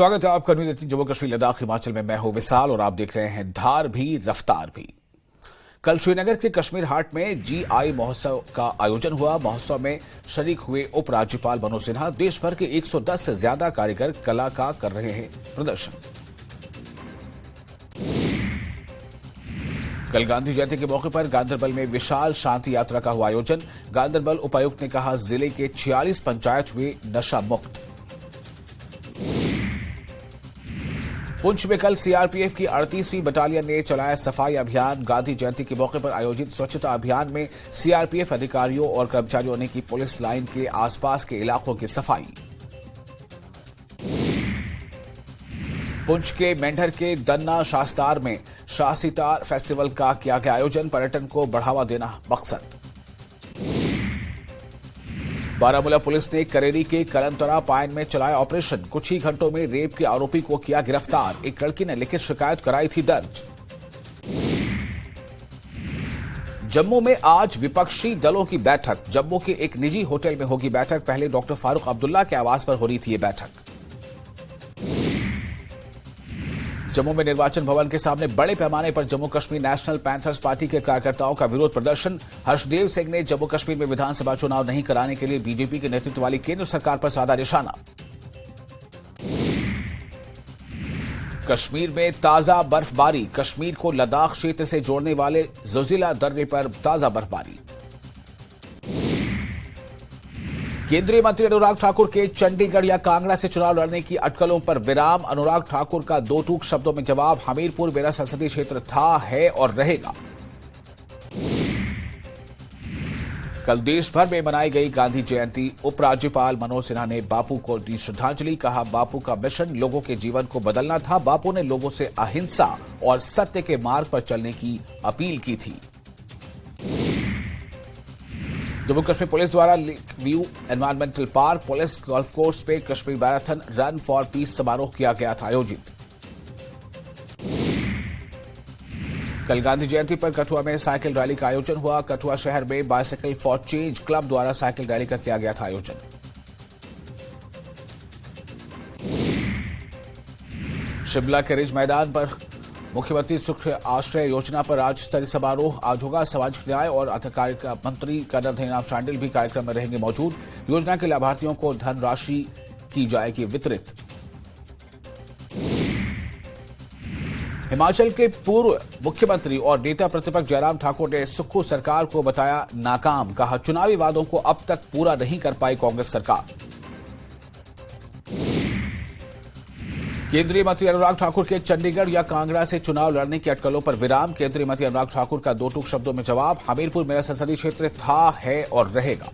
स्वागत है आपका न्यूज 18 जम्मू कश्मीर लद्दाख हिमाचल में। मैं हूं विशाल और आप देख रहे हैं धार भी रफ्तार भी। कल श्रीनगर के कश्मीर हाट में GI महोत्सव का आयोजन हुआ। महोत्सव में शरीक हुए उपराज्यपाल मनोज सिन्हा। देश भर के 110 से ज्यादा कारीगर कला का कर रहे हैं प्रदर्शन। कल गांधी जयंती के मौके पर गांधरबल में विशाल शांति यात्रा का हुआ आयोजन। गांधरबल उपायुक्त ने कहा, जिले के 46 पंचायत हुए नशा मुक्त। पुंछ में कल CRPF की 38वीं बटालियन ने चलाया सफाई अभियान। गांधी जयंती के मौके पर आयोजित स्वच्छता अभियान में CRPF अधिकारियों और कर्मचारियों ने की पुलिस लाइन के आसपास के इलाकों की सफाई। पुंछ के मेंढर के दन्ना शास्तार में शासीतार फेस्टिवल का किया गया आयोजन। पर्यटन को बढ़ावा देना मकसद। बारामूला पुलिस ने करेरी के कलमतरा पायन में चलाया ऑपरेशन। कुछ ही घंटों में रेप के आरोपी को किया गिरफ्तार। एक लड़की ने लिखित शिकायत कराई थी दर्ज। जम्मू में आज विपक्षी दलों की बैठक। जम्मू के एक निजी होटल में होगी बैठक। पहले डॉक्टर फारूक अब्दुल्ला के आवास पर हो रही थी ये बैठक। जम्मू में निर्वाचन भवन के सामने बड़े पैमाने पर Jammu Kashmir national panthers party के कार्यकर्ताओं का विरोध प्रदर्शन। हर्षदेव सिंह ने जम्मू कश्मीर में विधानसभा चुनाव नहीं कराने के लिए बीजेपी के नेतृत्व वाली केंद्र सरकार पर साधा निशाना। कश्मीर में ताजा बर्फबारी। कश्मीर को लद्दाख क्षेत्र से जोड़ने वाले जोजिला दर्रे पर ताजा बर्फबारी। केंद्रीय मंत्री अनुराग ठाकुर के चंडीगढ़ या कांगड़ा से चुनाव लड़ने की अटकलों पर विराम। अनुराग ठाकुर का दो टूक शब्दों में जवाब, हमीरपुर मेरा संसदीय क्षेत्र था, है और रहेगा। कल देश भर में मनाई गई गांधी जयंती। उपराज्यपाल मनोज सिन्हा ने बापू को दी श्रद्धांजलि। कहा, बापू का मिशन लोगों के जीवन को बदलना था। बापू ने लोगों से अहिंसा और सत्य के मार्ग पर चलने की अपील की थी। जम्मू कश्मीर पुलिस द्वारा lake view environmental park police golf course पे Kashmir marathon run for peace समारोह किया गया था आयोजित। कल गांधी जयंती पर कठुआ में साइकिल रैली का आयोजन हुआ। कठुआ शहर में बाइसाइकिल फॉर चेंज क्लब द्वारा साइकिल रैली का किया गया था आयोजन। शिमला के रिज मैदान पर मुख्यमंत्री सुख आश्रय योजना पर राज्य स्तरीय समारोह आज होगा। सामाजिक न्याय और अधिकारिता मंत्री कर्नल धनीराम शांडिल भी कार्यक्रम में रहेंगे मौजूद। योजना के लाभार्थियों को धनराशि की जाएगी वितरित। हिमाचल के पूर्व मुख्यमंत्री और नेता प्रतिपक्ष जयराम ठाकुर ने सुक्खू सरकार को बताया नाकाम। कहा, चुनावी वादों को अब तक पूरा नहीं कर पाई कांग्रेस सरकार। केंद्रीय मंत्री अनुराग ठाकुर के चंडीगढ़ या कांगड़ा से चुनाव लड़ने की अटकलों पर विराम। केंद्रीय मंत्री अनुराग ठाकुर का दो टूक शब्दों में जवाब, हमीरपुर मेरा संसदीय क्षेत्र था, है और रहेगा।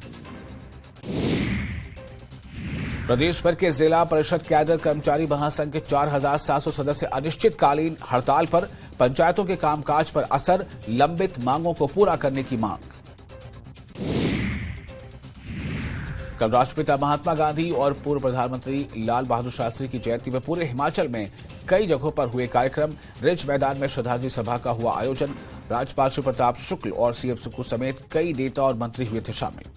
प्रदेश भर के जिला परिषद कैडर कर्मचारी महासंघ के 4,700 सदस्य अनिश्चितकालीन हड़ताल पर। पंचायतों के कामकाज पर असर, लंबित मांगों को पूरा करने की मांग। कल राष्ट्रपिता महात्मा गांधी और पूर्व प्रधानमंत्री लाल बहादुर शास्त्री की जयंती में पूरे हिमाचल में कई जगहों पर हुए कार्यक्रम। रिज मैदान में श्रद्धांजलि सभा का हुआ आयोजन। राज्यपाल श्री प्रताप शुक्ल और CM सुक्खू समेत कई नेता और मंत्री हुए थे शामिल।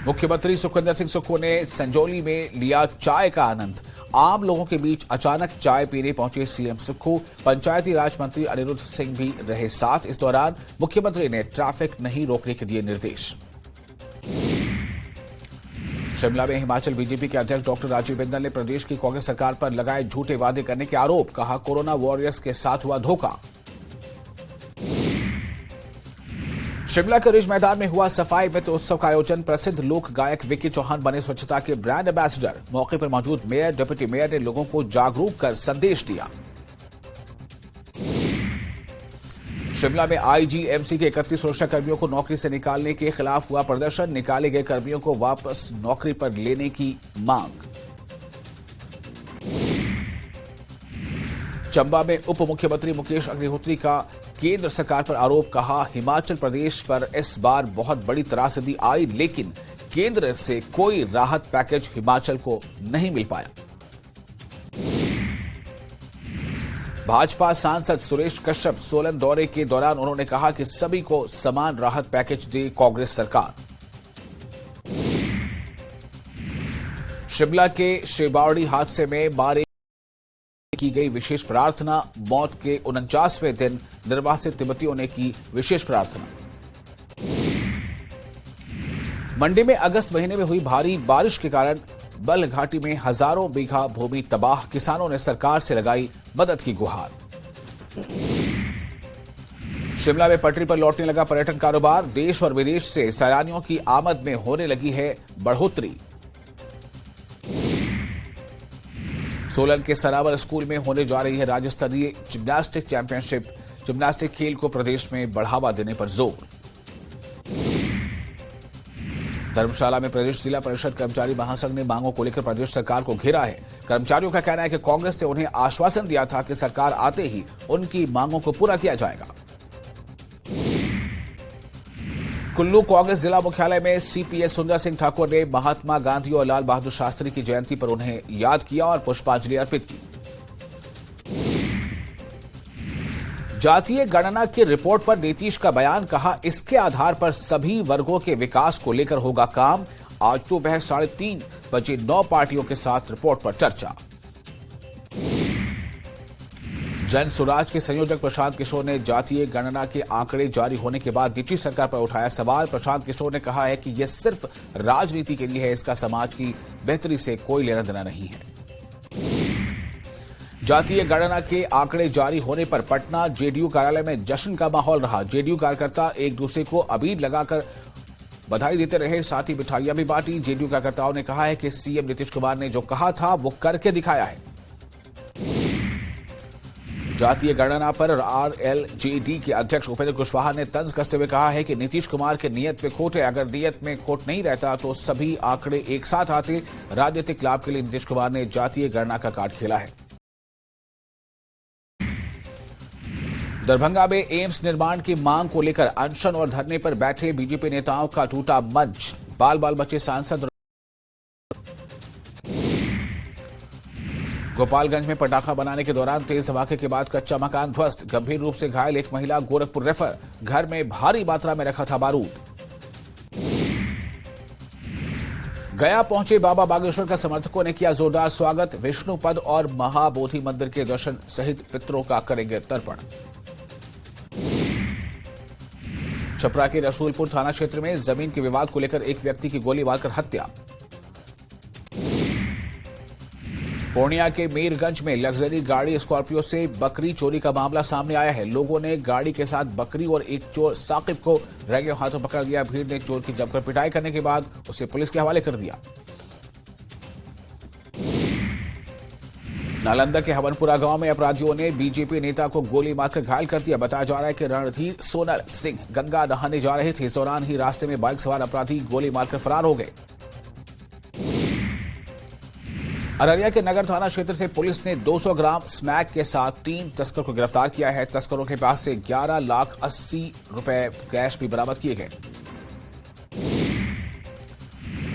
मुख्यमंत्री सुखविंदर सिंह सुक्खू ने संजौली में लिया चाय का आनंद। आम लोगों के बीच अचानक चाय पीने पहुंचे CM सुक्खू। पंचायती राज मंत्री अनिरुद्ध सिंह भी रहे साथ। इस दौरान मुख्यमंत्री ने ट्रैफिक नहीं रोकने के दिए निर्देश। शिमला में हिमाचल बीजेपी के अध्यक्ष डॉक्टर राजीव बिंदल ने प्रदेश की कांग्रेस सरकार पर लगाए झूठे वादे करने के आरोप। कहा, कोरोना वॉरियर्स के साथ हुआ धोखा। शिमला के रिज मैदान में हुआ सफाई मित्र उत्सव का आयोजन। प्रसिद्ध लोक गायक विक्की चौहान बने स्वच्छता के ब्रांड एम्बेसडर। मौके पर मौजूद मेयर, डिप्टी मेयर ने लोगों को जागरूक कर संदेश दिया। शिमला में IGMC के 31 सुरक्षा कर्मियों को नौकरी से निकालने के खिलाफ हुआ प्रदर्शन। निकाले गए कर्मियों को वापस नौकरी पर लेने की मांग। चंबा में उप मुख्यमंत्री मुकेश अग्निहोत्री का केंद्र सरकार पर आरोप। कहा, हिमाचल प्रदेश पर इस बार बहुत बड़ी त्रासदी आई, लेकिन केंद्र से कोई राहत पैकेज हिमाचल को नहीं मिल पाया। भाजपा सांसद सुरेश कश्यप सोलन दौरे के दौरान उन्होंने कहा कि सभी को समान राहत पैकेज दे कांग्रेस सरकार। शिमला के शेबावड़ी हादसे में मारे की गई विशेष प्रार्थना। मौत के 49वें दिन निर्वासित तिब्बतियों ने की विशेष प्रार्थना। मंडी में अगस्त महीने में हुई भारी बारिश के कारण बल घाटी में हजारों बीघा भूमि तबाह। किसानों ने सरकार से लगाई मदद की गुहार। शिमला में पटरी पर लौटने लगा पर्यटन कारोबार। देश और विदेश से सैलानियों की आमद में होने लगी है बढ़ोतरी। सोलन के सरावर स्कूल में होने जा रही है राज्य स्तरीय जिम्नास्टिक चैंपियनशिप। जिम्नास्टिक खेल को प्रदेश में बढ़ावा देने पर जोर। धर्मशाला में प्रदेश जिला परिषद कर्मचारी महासंघ ने मांगों को लेकर प्रदेश सरकार को घेरा है। कर्मचारियों का कहना है कि कांग्रेस ने उन्हें आश्वासन दिया था कि सरकार आते ही उनकी मांगों को पूरा किया जाएगा। कुल्लू कांग्रेस जिला मुख्यालय में सीपीएस सुंदर सिंह ठाकुर ने महात्मा गांधी और लाल बहादुर शास्त्री की जयंती पर उन्हें याद किया और पुष्पांजलि अर्पित की। जातीय गणना की रिपोर्ट पर नीतीश का बयान, कहा इसके आधार पर सभी वर्गों के विकास को लेकर होगा काम। आज दोपहर 3:30 बजे 9 पार्टियों के साथ रिपोर्ट पर चर्चा। जन स्वराज के संयोजक प्रशांत किशोर ने जातीय गणना के आंकड़े जारी होने के बाद नीतीश सरकार पर उठाया सवाल। प्रशांत किशोर ने कहा है कि यह सिर्फ राजनीति के लिए है, इसका समाज की बेहतरी से कोई लेना देना नहीं है। जातीय गणना के आंकड़े जारी होने पर पटना जेडीयू कार्यालय में जश्न का माहौल रहा। जेडीयू कार्यकर्ता एक दूसरे को अबीर लगाकर बधाई देते रहे, साथ ही मिठाइयां भी बांटी। जेडीयू कार्यकर्ताओं ने कहा है कि सीएम नीतीश कुमार ने जो कहा था वो करके दिखाया है। जातीय गणना पर आरएलजेडी के अध्यक्ष उपेंद्र कुशवाहा ने तंज कसते हुए कहा है कि नीतीश कुमार के नियत में खोट है। अगर नियत में खोट नहीं रहता तो सभी आंकड़े एक साथ आते। राजनीतिक लाभ के लिए नीतीश कुमार ने जातीय गणना का कार्ड खेला है। दरभंगा में एम्स निर्माण की मांग को लेकर अनशन और धरने पर बैठे बीजेपी नेताओं का टूटा मंच। बाल बाल बचे सांसद। गोपालगंज में पटाखा बनाने के दौरान तेज धमाके के बाद कच्चा मकान ध्वस्त। गंभीर रूप से घायल एक महिला गोरखपुर रेफर। घर में भारी मात्रा में रखा था बारूद। गया पहुंचे बाबा बागेश्वर का समर्थकों ने किया जोरदार स्वागत। विष्णुपद और महाबोधि मंदिर के दर्शन सहित पितरों का करेंगे तर्पण। छपरा के रसूलपुर थाना क्षेत्र में जमीन के विवाद को लेकर एक व्यक्ति की गोली मारकर हत्या। पूर्णिया के मीरगंज में लग्जरी गाड़ी स्कॉर्पियो से बकरी चोरी का मामला सामने आया है। लोगों ने गाड़ी के साथ बकरी और एक चोर साकिब को रंगे हाथों पकड़ लिया। भीड़ ने चोर की जमकर पिटाई करने के बाद उसे पुलिस के हवाले कर दिया। नालंदा के हवनपुरा गांव में अपराधियों ने बीजेपी नेता को गोली मारकर घायल कर दिया। बताया जा रहा है कि रणधीर सोनल सिंह गंगा नहाने जा रहे थे। इस दौरान ही रास्ते में बाइक सवार अपराधी गोली मारकर फरार हो गए। अररिया के नगर थाना क्षेत्र से पुलिस ने 200 ग्राम स्मैक के साथ 3 तस्कर को गिरफ्तार किया है। तस्करों के पास से 11,80,000 कैश भी बरामद किए गए।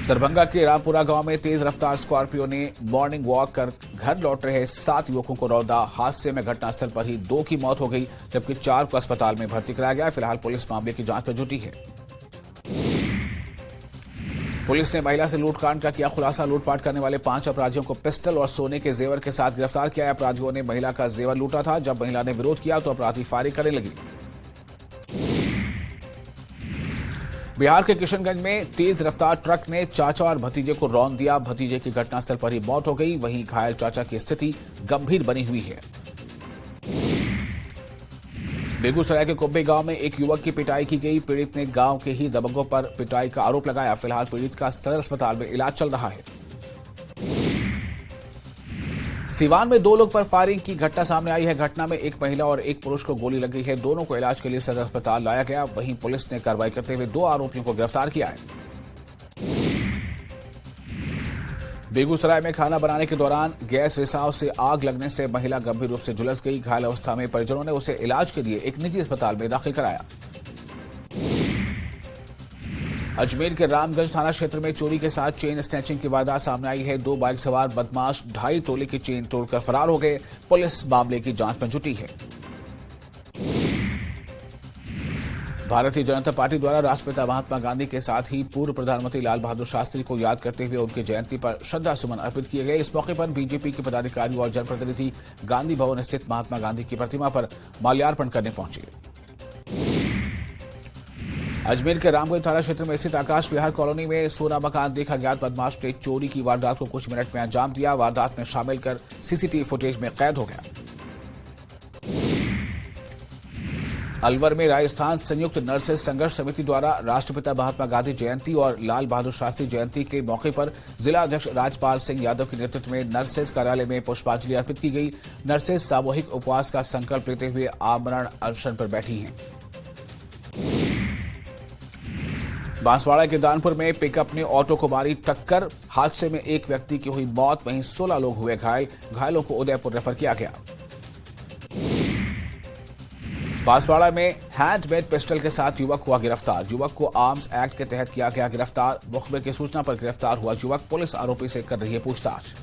दरभंगा के रामपुरा गांव में तेज रफ्तार स्कॉर्पियो ने मॉर्निंग वॉक कर घर लौट रहे 7 युवकों को रौंदा। हादसे में घटनास्थल पर ही 2 की मौत हो गई, जबकि 4 को अस्पताल में भर्ती कराया गया। फिलहाल पुलिस मामले की जांच में जुटी है। पुलिस ने महिला से लूटकांड का किया खुलासा। लूटपाट करने वाले 5 अपराधियों को पिस्टल और सोने के जेवर के साथ गिरफ्तार किया है। अपराधियों ने महिला का जेवर लूटा था। जब महिला ने विरोध किया तो अपराधी फायरिंग करने लगी। बिहार के किशनगंज में तेज रफ्तार ट्रक ने चाचा और भतीजे को रौंद दिया। भतीजे की घटनास्थल पर ही मौत हो गई। वहीं घायल चाचा की स्थिति गंभीर बनी हुई है। बेगूसराय के कुब्बे गांव में एक युवक की पिटाई की गई। पीड़ित ने गांव के ही दबंगों पर पिटाई का आरोप लगाया। फिलहाल पीड़ित का सदर अस्पताल में इलाज चल रहा है। सिवान में 2 लोग पर फायरिंग की घटना सामने आई है। घटना में एक महिला और एक पुरुष को गोली लगी है। दोनों को इलाज के लिए सदर अस्पताल लाया गया। वहीं पुलिस ने कार्रवाई करते हुए 2 आरोपियों को गिरफ्तार किया है। बेगूसराय में खाना बनाने के दौरान गैस रिसाव से आग लगने से महिला गंभीर रूप से झुलस गई। घायल अवस्था में परिजनों ने उसे इलाज के लिए एक निजी अस्पताल में दाखिल कराया। अजमेर के रामगंज थाना क्षेत्र में चोरी के साथ चेन स्नैचिंग की वारदात सामने आई है। 2 बाइक सवार बदमाश 2.5 तोले की चेन तोड़कर फरार हो गए। पुलिस मामले की जांच में जुटी है। भारतीय जनता पार्टी द्वारा राष्ट्रपिता महात्मा गांधी के साथ ही पूर्व प्रधानमंत्री लाल बहादुर शास्त्री को याद करते हुए उनकी जयंती पर श्रद्धा सुमन अर्पित किए गए। इस मौके पर बीजेपी के पदाधिकारी और जनप्रतिनिधि गांधी भवन स्थित महात्मा गांधी की प्रतिमा पर माल्यार्पण करने पहुंचे। अजमेर के रामगंज थाना क्षेत्र में स्थित आकाश विहार कॉलोनी में सोना मकान देख अज्ञात बदमाश ने चोरी की वारदात को कुछ मिनट में अंजाम दिया। वारदात में शामिल कर सीसीटीवी फुटेज में कैद हो गया। अलवर में राजस्थान संयुक्त नर्सेज संघर्ष समिति द्वारा राष्ट्रपिता महात्मा गांधी जयंती और लाल बहादुर शास्त्री जयंती के मौके पर जिला अध्यक्ष राजपाल सिंह यादव के नेतृत्व में नर्सेज कार्यालय में पुष्पांजलि अर्पित की गई। नर्सेज सामूहिक उपवास का संकल्प लेते हुए आमरण अनशन पर बैठी हैं। बांसवाड़ा के दानपुर में पिकअप ने ऑटो को मारी टक्कर। हादसे में एक व्यक्ति की हुई मौत, वहीं 16 लोग हुए घायल। घायलों को उदयपुर रेफर किया गया। बांसवाड़ा में हैंडमेड पिस्टल के साथ युवक हुआ गिरफ्तार। युवक को आर्म्स एक्ट के तहत किया गया गिरफ्तार। मुखबिर की सूचना पर गिरफ्तार हुआ युवक पुलिस आरोपी से कर रही है पूछताछ।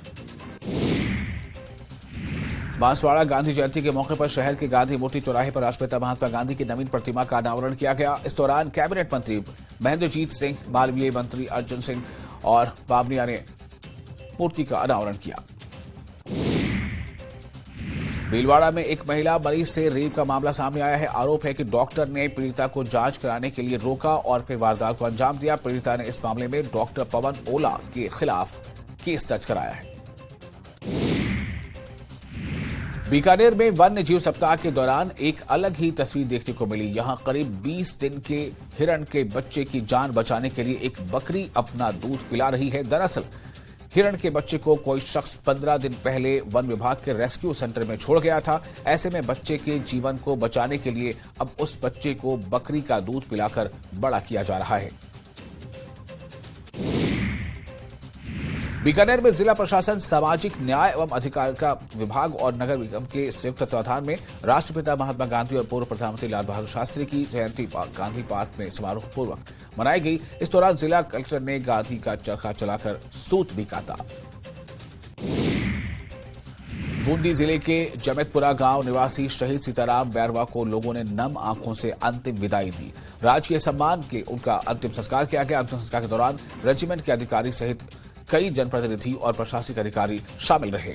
बांसवाड़ा गांधी जयंती के मौके पर शहर के गांधी मूर्ति चौराहे पर राष्ट्रपिता महात्मा गांधी की नवीन प्रतिमा का अनावरण किया गया। इस दौरान कैबिनेट मंत्री महेंद्रजीत सिंह, मालवीय मंत्री अर्जुन सिंह और बावनिया ने मूर्ति का अनावरण किया। भीलवाड़ा में एक महिला मरीज से रेप का मामला सामने आया है। आरोप है कि डॉक्टर ने पीड़िता को जांच कराने के लिए रोका और फिर वारदात को अंजाम दिया। पीड़िता ने इस मामले में डॉक्टर पवन ओला के खिलाफ केस दर्ज कराया है। बीकानेर में वन्य जीव सप्ताह के दौरान एक अलग ही तस्वीर देखने को मिली। यहां करीब 20 दिन के हिरण के बच्चे की जान बचाने के लिए एक बकरी अपना दूध पिला रही है। दरअसल हिरण के बच्चे को कोई शख्स 15 दिन पहले वन विभाग के रेस्क्यू सेंटर में छोड़ गया था। ऐसे में बच्चे के जीवन को बचाने के लिए अब उस बच्चे को बकरी का दूध पिलाकर बड़ा किया जा रहा है। बीकानेर में जिला प्रशासन, सामाजिक न्याय एवं अधिकारिता विभाग और नगर निगम के संयुक्त तत्वावधान में राष्ट्रपिता महात्मा गांधी और पूर्व प्रधानमंत्री लाल बहादुर शास्त्री की जयंती गांधी पार्क में समारोह पूर्वक मनाई गई। इस दौरान जिला कलेक्टर ने गांधी का चरखा चलाकर सूत भी काता। बूंदी जिले के जमितपुरा गांव निवासी शहीद सीताराम बैरवा को लोगों ने नम आंखों से अंतिम विदाई दी। राजकीय सम्मान के उनका अंतिम संस्कार किया गया। अंतिम संस्कार के दौरान रेजिमेंट के अधिकारी सहित कई जनप्रतिनिधि और प्रशासनिक अधिकारी शामिल रहे।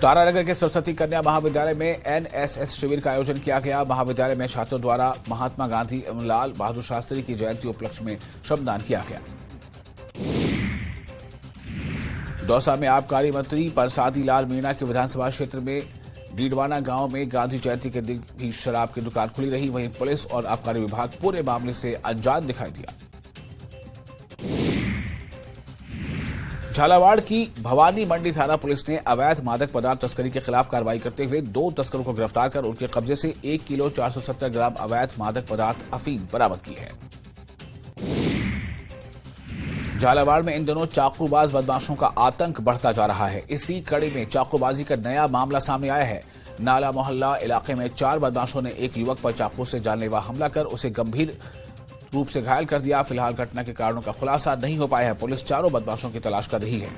तारानगर के सरस्वती कन्या महाविद्यालय में एनएसएस शिविर का आयोजन किया गया। महाविद्यालय में छात्रों द्वारा महात्मा गांधी एवं लाल बहादुर शास्त्री की जयंती उपलक्ष्य में श्रमदान किया गया। दौसा में आबकारी मंत्री परसादी लाल मीणा के विधानसभा क्षेत्र में डीडवाना गांव में गांधी जयंती के दिन भी शराब की दुकान खुली रही। वहीं पुलिस और आबकारी विभाग पूरे मामले से अनजान दिखाई दिया। झालावाड़ की भवानी मंडी थाना पुलिस ने अवैध मादक पदार्थ तस्करी के खिलाफ कार्रवाई करते हुए 2 तस्करों को गिरफ्तार कर उनके कब्जे से 1 किलो 470 ग्राम अवैध मादक पदार्थ अफीम बरामद की है। झालावाड़ में इन दिनों चाकूबाज बदमाशों का आतंक बढ़ता जा रहा है। इसी कड़ी में चाकूबाजी का नया मामला सामने आया है। नाला मोहल्ला इलाके में 4 बदमाशों ने एक युवक पर चाकू से जानलेवा हमला कर उसे गंभीर रूप से घायल कर दिया। फिलहाल घटना के कारणों का खुलासा नहीं हो पाया है। पुलिस चारों बदमाशों की तलाश कर रही है।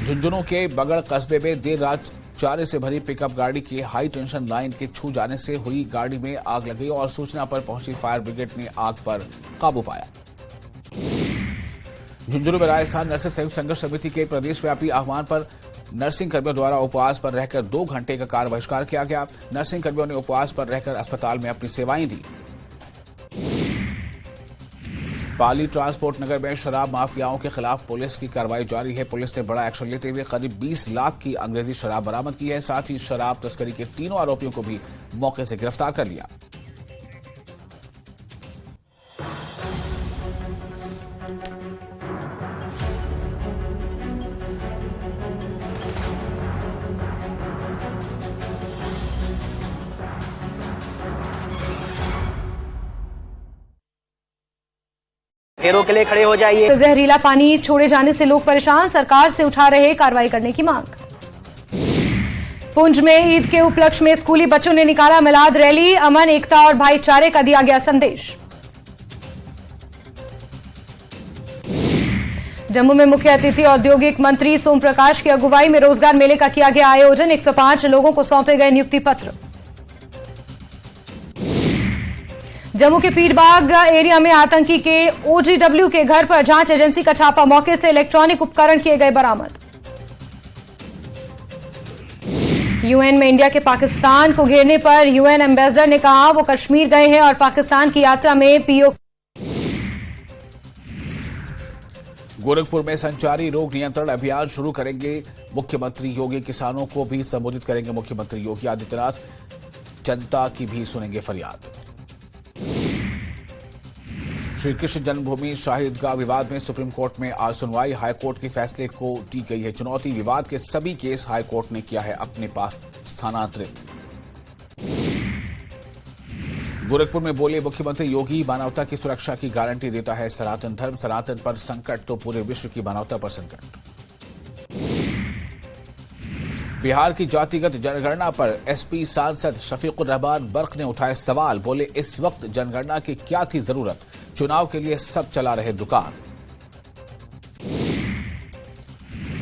झुंझुनू के बगड़ कस्बे में देर रात चारे से भरी पिकअप गाड़ी की हाई टेंशन लाइन के छू जाने से हुई गाड़ी में आग लग गई और सूचना पर पहुंची फायर ब्रिगेड ने आग पर काबू पाया। झुंझुनू में राजस्थान नर्सेज संयुक्त संघर्ष समिति के प्रदेशव्यापी आह्वान पर नर्सिंग कर्मियों द्वारा उपवास पर रहकर 2 घंटे का कार्य बहिष्कार किया गया। नर्सिंग कर्मियों ने उपवास पर रहकर अस्पताल में अपनी सेवाएं दी। पाली ट्रांसपोर्ट नगर में शराब माफियाओं के खिलाफ पुलिस की कार्रवाई जारी है। पुलिस ने बड़ा एक्शन लेते हुए करीब 20 लाख की अंग्रेजी शराब बरामद की है। साथ ही शराब तस्करी के 3 आरोपियों को भी मौके से गिरफ्तार कर लिया। फेरों के लिए खड़े हो जाइए। तो जहरीला पानी छोड़े जाने से लोग परेशान, सरकार से उठा रहे कार्रवाई करने की मांग। पुंछ में ईद के उपलक्ष्य में स्कूली बच्चों ने निकाला मिलाद रैली। अमन, एकता और भाईचारे का दिया गया संदेश। जम्मू में मुख्य अतिथि औद्योगिक मंत्री सोम प्रकाश की अगुवाई में रोजगार मेले का किया गया आयोजन। 105 लोगों को सौंपे गए नियुक्ति पत्र। जम्मू के पीरबाग एरिया में आतंकी के OGW के घर पर जांच एजेंसी का छापा, मौके से इलेक्ट्रॉनिक उपकरण किए गए बरामद। यूएन में इंडिया के पाकिस्तान को घेरने पर यूएन एम्बेसडर ने कहा वो कश्मीर गए हैं और पाकिस्तान की यात्रा में पीओ। गोरखपुर में संचारी रोग नियंत्रण अभियान शुरू करेंगे मुख्यमंत्री योगी। किसानों को भी संबोधित करेंगे मुख्यमंत्री योगी आदित्यनाथ। जनता की भी सुनेंगे फरियाद। श्री कृष्ण जन्मभूमि शाही ईदगाह विवाद में सुप्रीम कोर्ट में आज सुनवाई। हाईकोर्ट के फैसले को दी गई है चुनौती। विवाद के सभी केस हाईकोर्ट ने किया है अपने पास स्थानांतरित। गोरखपुर में बोले मुख्यमंत्री योगी, मानवता की सुरक्षा की गारंटी देता है सनातन धर्म। सनातन पर संकट तो पूरे विश्व की मानवता पर संकट। बिहार की जातिगत जनगणना पर एसपी सांसद शफीकुर रहमान बर्क ने उठाए सवाल। बोले इस वक्त जनगणना की क्या थी जरूरत, चुनाव के लिए सब चला रहे दुकान।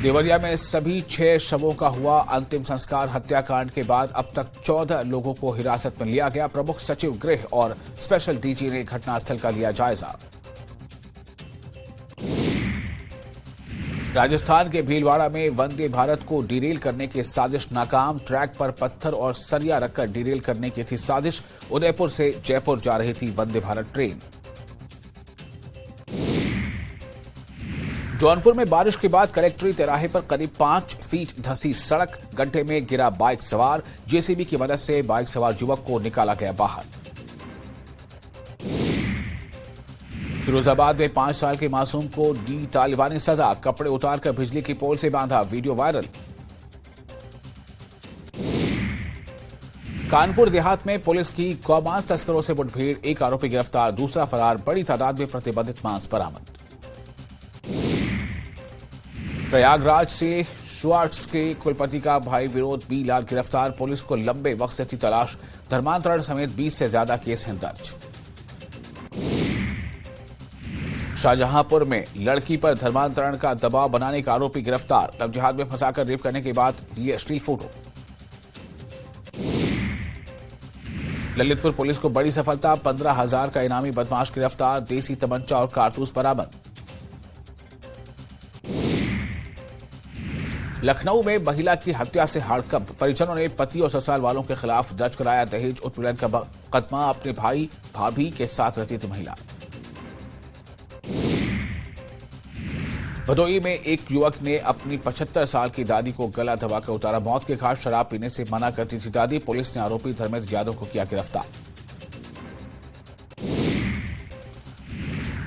देवरिया में सभी 6 शवों का हुआ अंतिम संस्कार। हत्याकांड के बाद अब तक 14 लोगों को हिरासत में लिया गया। प्रमुख सचिव गृह और स्पेशल डीजी ने घटनास्थल का लिया जायजा। राजस्थान के भीलवाड़ा में वंदे भारत को डिरेल करने की साजिश नाकाम। ट्रैक पर पत्थर और सरिया रखकर डिरेल करने की थी साजिश। उदयपुर से जयपुर जा रही थी वंदे भारत ट्रेन। जौनपुर में बारिश के बाद कलेक्ट्री तिराहे पर करीब 5 फीट धंसी सड़क। गड्ढे में गिरा बाइक सवार। जेसीबी की मदद से बाइक सवार युवक को निकाला गया बाहर। फिरोजाबाद में 5 साल के मासूम को दी तालिबानी सजा। कपड़े उतारकर बिजली की पोल से बांधा, वीडियो वायरल। कानपुर देहात में पुलिस की गौमांस तस्करों से मुठभेड़। एक आरोपी गिरफ्तार, दूसरा फरार। बड़ी तादाद में प्रतिबंधित मांस बरामद। प्रयागराज से श्वार्ट्स के कुलपति का भाई विनोद बी लाल गिरफ्तार। पुलिस को लंबे वक्त से थी तलाश। धर्मांतरण समेत 20 से ज्यादा केस हैं दर्ज। शाहजहांपुर में लड़की पर धर्मांतरण का दबाव बनाने का आरोपी गिरफ्तार। लव जिहाद में फंसाकर रेप करने के बाद लिए अश्लील फोटो। ललितपुर पुलिस को बड़ी सफलता। 15,000 का इनामी बदमाश गिरफ्तार। देसी तमंचा और कारतूस बरामद। लखनऊ में महिला की हत्या से हड़कंप। परिजनों ने पति और ससुराल वालों के खिलाफ दर्ज कराया दहेज उत्पीड़न का मुकदमा। अपने भाई भाभी के साथ रहती थी महिला। भदोई में एक युवक ने अपनी 75 साल की दादी को गला दबाकर उतारा। मौत के घाट। शराब पीने से मना करती थी दादी। पुलिस ने आरोपी धर्मेंद्र यादव को किया गिरफ्तार।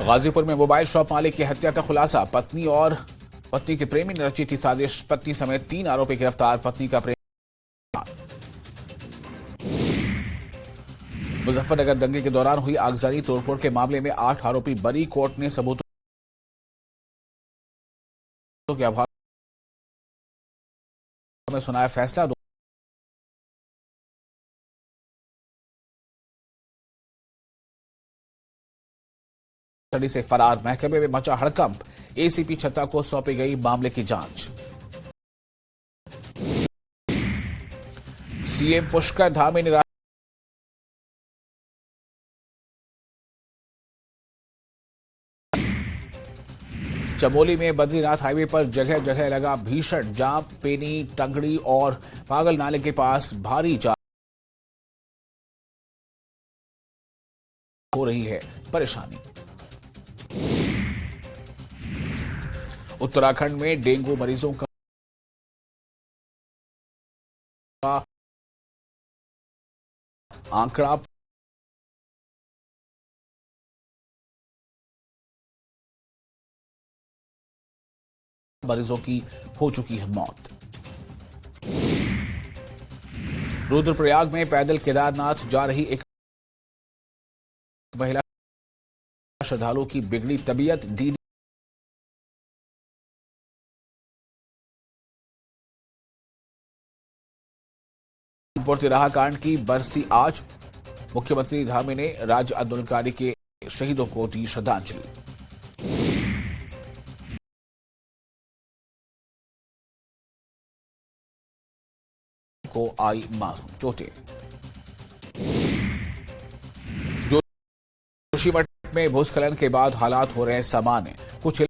गाजीपुर में मोबाइल शॉप मालिक की हत्या का खुलासा। पत्नी के प्रेमी ने रची थी साजिश। पत्नी समेत 3 आरोपी गिरफ्तार। पत्नी का प्रेमी। मुजफ्फरनगर दंगे के दौरान हुई आगजनी तोड़फोड़ के मामले में 8 आरोपी बरी। कोर्ट ने सबूतों के अभाव में सुनाया फैसला। से फरार। महकमे में मचा हड़कंप। एसीपी छत्ता को सौंपी गई मामले की जांच। सीएम पुष्कर धामी ने चमोली में बद्रीनाथ हाईवे पर जगह जगह लगा भीषण जाम। पेनी, टंगड़ी और पागल नाले के पास भारी जाम हो रही है परेशानी। उत्तराखंड में डेंगू मरीजों का आंकड़ा मरीजों की हो चुकी है मौत। रुद्रप्रयाग में पैदल केदारनाथ जा रही एक महिला श्रद्धालु की बिगड़ी तबीयत। दीदी तिराहा कांड की बरसी आज। मुख्यमंत्री धामी ने राज्य आंदोलनकारी के शहीदों को दी श्रद्धांजलि। को आई मासूम चोटें। जोशीमठ में भूस्खलन के बाद हालात हो रहे सामान्य, कुछ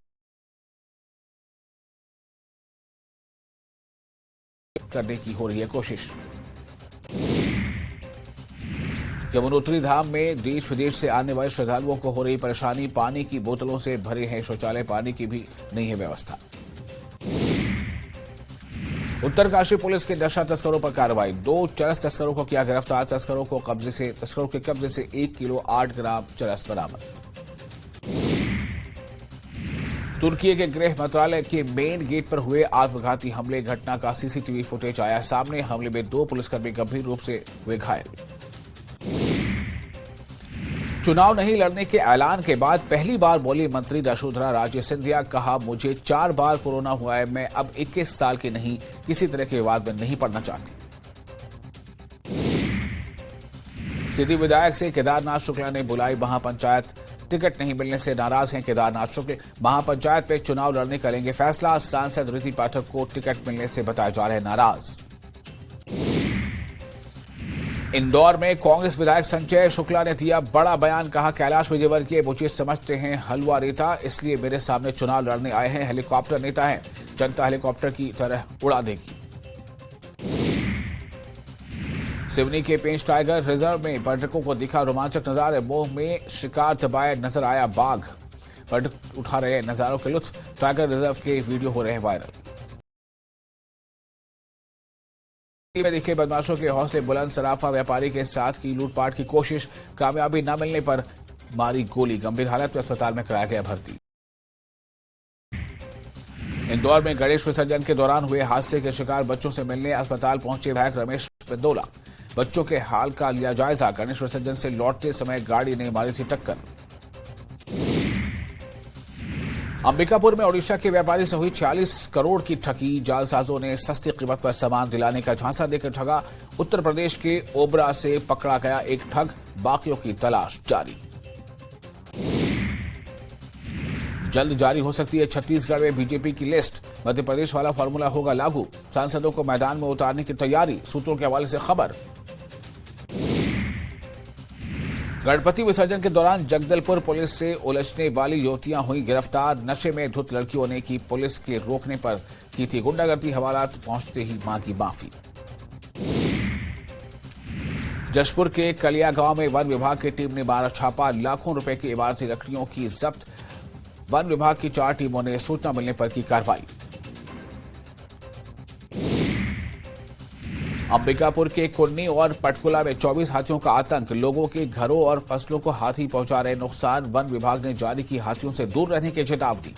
करने की हो रही है कोशिश। यमुनोत्री धाम में देश विदेश से आने वाले श्रद्धालुओं को हो रही परेशानी, पानी की बोतलों से भरे हैं शौचालय, पानी की भी नहीं है व्यवस्था। उत्तरकाशी पुलिस के नशा तस्करों पर कार्रवाई, 2 चरस तस्करों को किया गिरफ्तार, तस्करों के कब्जे से 1 किलो 8 ग्राम चरस बरामद। तुर्की के गृह मंत्रालय के मेन गेट पर हुए आत्मघाती हमले, घटना का सीसीटीवी फुटेज आया सामने, हमले में 2 पुलिसकर्मी गंभीर रूप से हुए घायल। चुनाव नहीं लड़ने के ऐलान के बाद पहली बार बोली मंत्री यशोधरा राजे सिंधिया, कहा मुझे 4 बार कोरोना हुआ है, मैं अब 21 साल की नहीं, किसी तरह के विवाद में नहीं पड़ना चाहती। सीधी विधायक से केदारनाथ शुक्ला ने बुलाई महापंचायत, टिकट नहीं मिलने से नाराज हैं केदारनाथ शुक्ल, महापंचायत में चुनाव लड़ने का लेंगे फैसला, सांसद रीति पाठक को टिकट मिलने से बताए जा रहे नाराज। इंदौर में कांग्रेस विधायक संजय शुक्ला ने दिया बड़ा बयान, कहा कैलाश विजयवर्गीय मुझे समझते हैं हलवा रेता, इसलिए मेरे सामने चुनाव लड़ने आए हैं, हेलीकॉप्टर नेता हैं, जनता हेलीकॉप्टर की तरह उड़ा देगी। सिवनी के पेंच टाइगर रिजर्व में पर्यटकों को दिखा रोमांचक नजारे, मोह में शिकार दबाए नजर आया बाघ, पर्यटक उठा रहे नजारों के लुत्फ, टाइगर रिजर्व के वीडियो हो रहे हैं वायरल। में दिखे बदमाशों के हौसले बुलंद, सराफा व्यापारी के साथ की लूटपाट की कोशिश, कामयाबी न मिलने पर मारी गोली, गंभीर हालत में अस्पताल में कराया गया भर्ती। इंदौर में गणेश विसर्जन के दौरान हुए हादसे के शिकार बच्चों से मिलने अस्पताल पहुंचे विधायक रमेश पिंदोला, बच्चों के हाल का लिया जायजा, गणेश विसर्जन से लौटते समय गाड़ी ने मारी थी टक्कर। अंबिकापुर में ओडिशा के व्यापारी से हुई 46 करोड़ की ठगी, जालसाजों ने सस्ती कीमत पर सामान दिलाने का झांसा देकर ठगा, उत्तर प्रदेश के ओबरा से पकड़ा गया एक ठग, बाकियों की तलाश जारी। जल्द जारी हो सकती है छत्तीसगढ़ में बीजेपी की लिस्ट, मध्य प्रदेश वाला फॉर्मूला होगा लागू, सांसदों को मैदान में उतारने की तैयारी, सूत्रों के हवाले से खबर। गणपति विसर्जन के दौरान जगदलपुर पुलिस से उलझने वाली युवतियां हुई गिरफ्तार, नशे में धुत लड़कियों ने की पुलिस के रोकने पर की थी गुंडागर्दी, हवालात पहुंचते ही मांगी माफी। जशपुर के कलिया गांव में वन विभाग की टीम ने मारा छापा, लाखों रुपए की इमारती लकड़ियों की जब्त, वन विभाग की 4 टीमों ने सूचना मिलने पर की कार्रवाई। अंबिकापुर के कुन्नी और पटकुला में 24 हाथियों का आतंक, लोगों के घरों और फसलों को हाथी पहुंचा रहे नुकसान, वन विभाग ने जारी की हाथियों से दूर रहने की चेतावनी।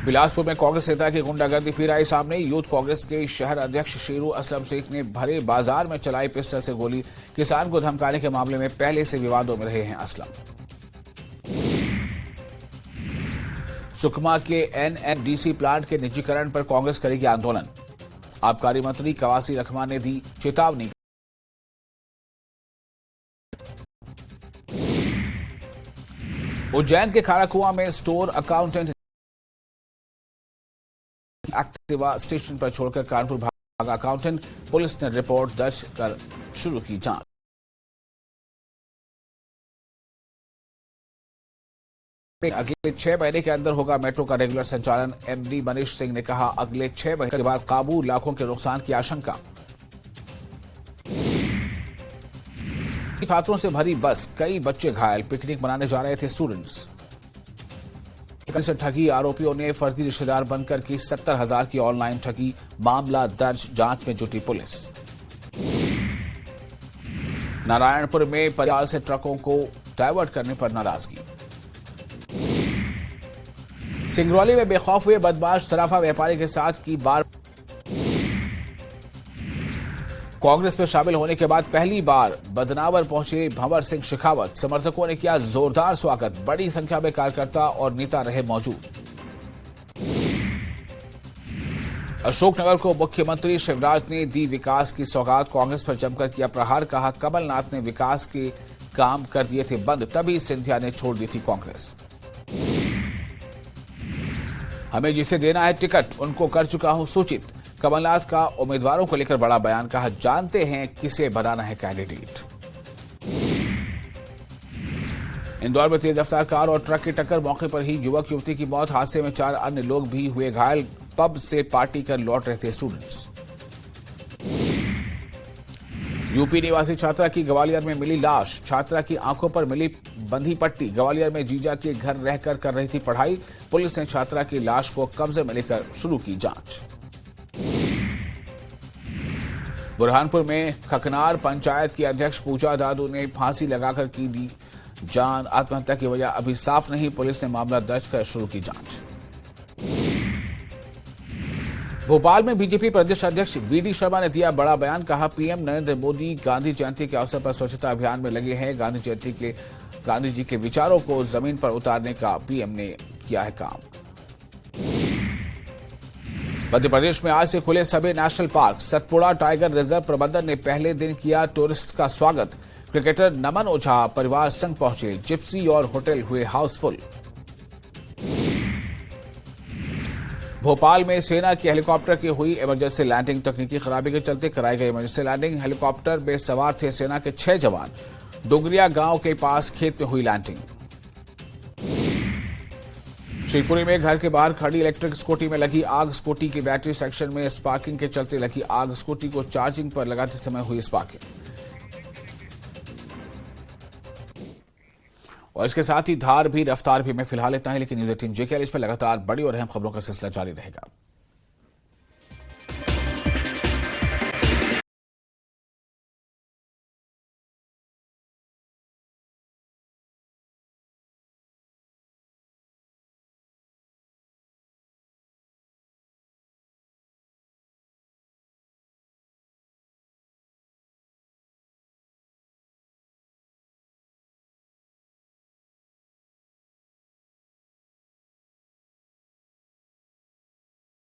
बिलासपुर में कांग्रेस नेता की गुंडागर्दी फिर आई सामने, यूथ कांग्रेस के शहर अध्यक्ष शेरू असलम शेख ने भरे बाजार में चलाई पिस्टल से गोली, किसान को धमकाने के मामले में पहले से विवादों में रहे हैं असलम। सुकमा के एनएमडीसी प्लांट के निजीकरण पर कांग्रेस करेगी आंदोलन, आबकारी मंत्री कवासी लखमा ने दी चेतावनी। उज्जैन के खाराकुआ में स्टोर अकाउंटेंट एक्टिवा स्टेशन पर छोड़कर कानपुर भागा अकाउंटेंट, पुलिस ने रिपोर्ट दर्ज कर शुरू की जांच। अगले 6 महीने के अंदर होगा मेट्रो का रेगुलर संचालन, एमडी मनीष सिंह ने कहा, अगले 6 महीने के बाद काबू, लाखों के नुकसान की आशंका। छात्रों से भरी बस, कई बच्चे घायल, पिकनिक मनाने जा रहे थे स्टूडेंट्स। से ठगी, आरोपियों ने फर्जी रिश्तेदार बनकर की 70,000 की ऑनलाइन ठगी, मामला दर्ज, जांच में जुटी पुलिस। नारायणपुर में परिवार से ट्रकों को डायवर्ट करने पर नाराजगी। सिंगरौली में बेखौफ हुए बदमाश, सराफा व्यापारी के साथ की बार। कांग्रेस में शामिल होने के बाद पहली बार बदनावर पहुंचे भंवर सिंह शेखावत, समर्थकों ने किया जोरदार स्वागत, बड़ी संख्या में कार्यकर्ता और नेता रहे मौजूद। अशोकनगर को मुख्यमंत्री शिवराज ने दी विकास की सौगात, कांग्रेस पर जमकर किया प्रहार, कहा कमलनाथ ने विकास के काम कर दिए थे बंद, तभी सिंधिया ने छोड़ दी थी कांग्रेस। हमें जिसे देना है टिकट उनको कर चुका हूं सूचित। कमलनाथ का उम्मीदवारों को लेकर बड़ा बयान, कहा जानते हैं किसे बनाना है कैंडिडेट। इंदौर में तेज रफ्तार कार और ट्रक की टक्कर, मौके पर ही युवक युवती की मौत। हादसे में 4 अन्य लोग भी हुए घायल। पब से पार्टी कर लौट रहे थे स्टूडेंट्स। यूपी निवासी छात्रा की ग्वालियर में मिली लाश, छात्रा की आंखों पर मिली बंधी पट्टी। ग्वालियर में जीजा के घर रहकर कर रही थी पढ़ाई। पुलिस ने छात्रा की लाश को कब्जे में लेकर शुरू की जांच। बुरहानपुर में खकनार पंचायत की अध्यक्ष पूजा दादू ने फांसी लगाकर की दी जान। आत्महत्या की वजह अभी साफ नहीं, पुलिस ने मामला दर्ज कर शुरू की जांच। भोपाल में बीजेपी प्रदेश अध्यक्ष वीडी शर्मा ने दिया बड़ा बयान, कहा पीएम नरेंद्र मोदी गांधी जयंती के अवसर पर स्वच्छता अभियान में लगे हैं। गांधी जी के विचारों को जमीन पर उतारने का पीएम ने किया है काम। मध्य प्रदेश में आज से खुले सभी national park. Satpura tiger reserve प्रबंधन ने पहले दिन किया टूरिस्ट का स्वागत। क्रिकेटर नमन ओझा परिवार संग पहुंचे। जिप्सी और होटल हुए हाउसफुल। भोपाल में सेना की हेलीकॉप्टर की हुई इमरजेंसी लैंडिंग। तकनीकी खराबी के चलते कराई गई इमरजेंसी लैंडिंग। हेलीकॉप्टर में सवार थे सेना के 6 जवान। डुंगरिया गांव के पास खेत में हुई लैंडिंग। शिवपुरी में घर के बाहर खड़ी इलेक्ट्रिक स्कूटी में लगी आग। स्कूटी की बैटरी सेक्शन में स्पार्किंग के चलते लगी आग। स्कूटी को चार्जिंग पर लगाते समय हुई स्पार्किंग। और इसके साथ ही धार भी रफ्तार भी में फिलहाल इतना ही, लेकिन न्यूज 18 JKL इस पर लगातार बड़ी और अहम खबरों का सिलसिला जारी रहेगा।